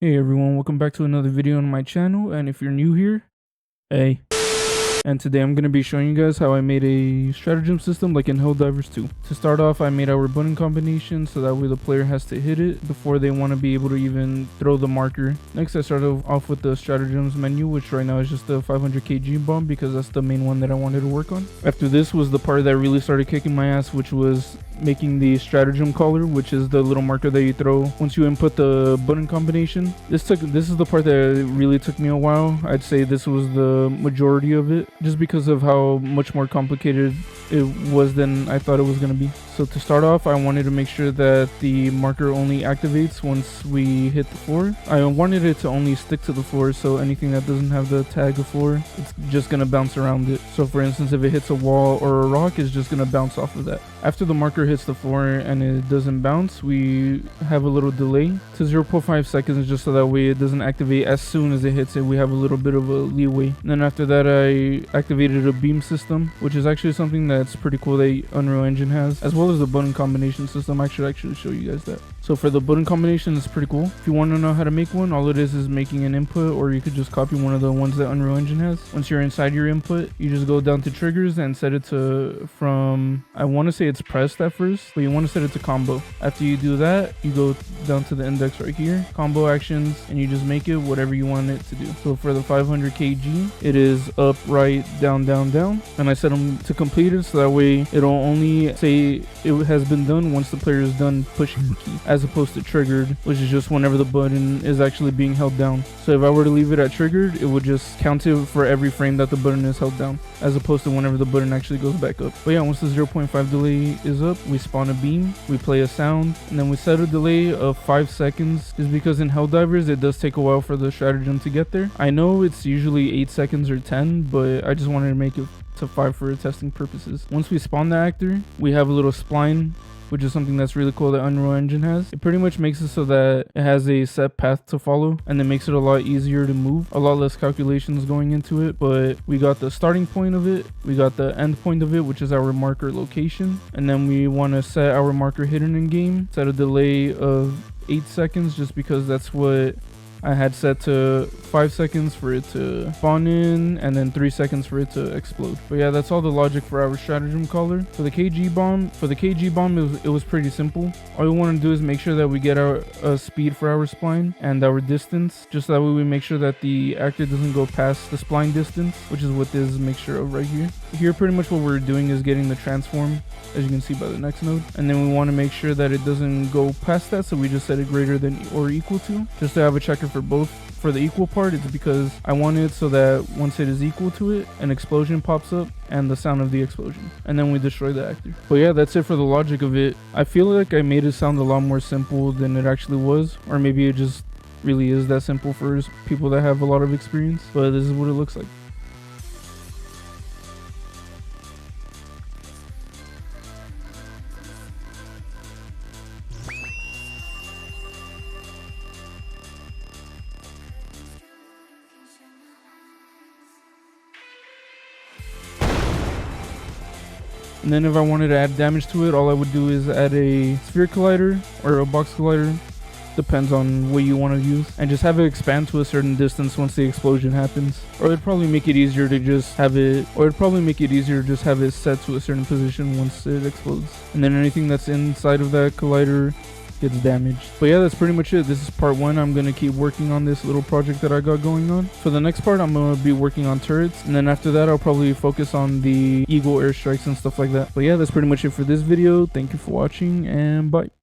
Hey everyone, welcome back to another video on my channel, and if you're new here, hey. And today I'm going to be showing you guys how I made a stratagem system like in Helldivers 2. To start off, I made our button combination so that way the player has to hit it before they want to be able to even throw the marker. Next, I started off with the stratagems menu, which right now is just the 500 kg bomb because that's the main one that I wanted to work on. After this was the part that really started kicking my ass, which was making the stratagem collar, which is the little marker that you throw once you input the button combination. This is the part that really took me a while. I'd say this was the majority of it, just because of how much more complicated it was than I thought it was going to be. So to start off, I wanted to make sure that the marker only activates once we hit the floor. I wanted it to only stick to the floor, so anything that doesn't have the tag of floor, it's just going to bounce around it. So for instance, if it hits a wall or a rock, it's just going to bounce off of that. After the marker hits the floor and it doesn't bounce, we have a little delay to 0.5 seconds, just so that way it doesn't activate as soon as it hits it. We have a little bit of a leeway. And then after that, I activated a beam system, which is actually something that's pretty cool that Unreal Engine has, as well as the button combination system. I should actually show you guys that. So for the button combination, it's pretty cool. If you want to know how to make one, all it is making an input, or you could just copy one of the ones that Unreal Engine has. Once you're inside your input, you just go down to triggers and set it to from, I want to say it's pressed at first, but you want to set it to combo. After you do that, you go down to the index right here, combo actions, and you just make it whatever you want it to do. So for the 500 kg, it is up, right, down, down, down. And I set them to completed, so that way it'll only say it has been done once the player is done pushing the key, as opposed to triggered, which is just whenever the button is actually being held down. So if I were to leave it at triggered, it would just count it for every frame that the button is held down, as opposed to whenever the button actually goes back up. But yeah, once the 0.5 delay is up, we spawn a beam, we play a sound, and then we set a delay of 5 seconds, just because in Helldivers it does take a while for the stratagem to get there. I know it's usually 8 seconds or 10, but I just wanted to make it to 5 for testing purposes. Once we spawn the actor, we have a little spline, which is something that's really cool that Unreal Engine has. It pretty much makes it so that it has a set path to follow, and it makes it a lot easier to move, a lot less calculations going into it. But we got the starting point of it, we got the end point of it, which is our marker location, and then we want to set our marker hidden in game, set a delay of 8 seconds, just because that's what I had set to 5 seconds for it to spawn in, and then 3 seconds for it to explode. But yeah, that's all the logic for our stratagem collar. For the KG bomb, it was pretty simple. All we want to do is make sure that we get our speed for our spline and our distance, just that way we make sure that the actor doesn't go past the spline distance, which is what this makes sure of right here. Here, pretty much what we're doing is getting the transform, as you can see by the next node, and then we want to make sure that it doesn't go past that, so we just set it greater than or equal to, just to have a checker for both. For the equal part, it's because I want it so that once it is equal to it, an explosion pops up and the sound of the explosion, and then we destroy the actor. But yeah, that's it for the logic of it. I feel like I made it sound a lot more simple than it actually was, or maybe it just really is that simple for people that have a lot of experience, but this is what it looks like. And then if I wanted to add damage to it, all I would do is add a sphere collider or a box collider, depends on what you want to use, and just have it expand to a certain distance once the explosion happens. Or it'd probably make it easier to just have it set to a certain position once it explodes. And then anything that's inside of that collider gets damaged. But yeah, that's pretty much it. This is part 1. I'm gonna keep working on this little project that I got going on. For the next part, I'm gonna be working on turrets, and then after that I'll probably focus on the eagle airstrikes and stuff like that. But yeah, that's pretty much it for this video. Thank you for watching, and bye.